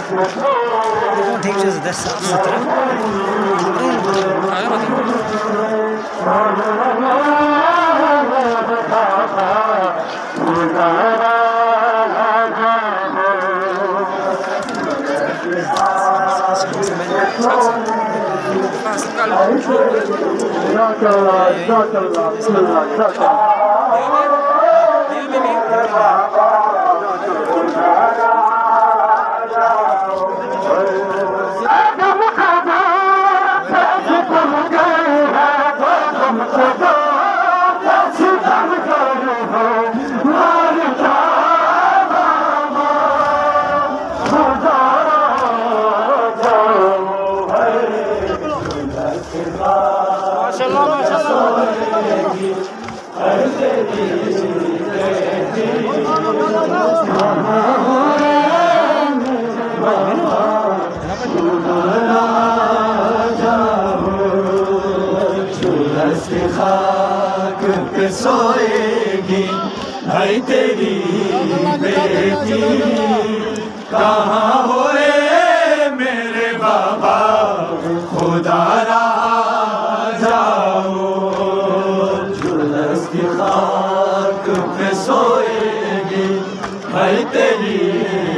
ठीक चीज़ दस साफ सुथरा खाक पे सोएगी भाई तेरी बेटी कहाँ होए मेरे बाबा खुदा रा जाओ जुलस की खाक पे सोएगी भाई तेरी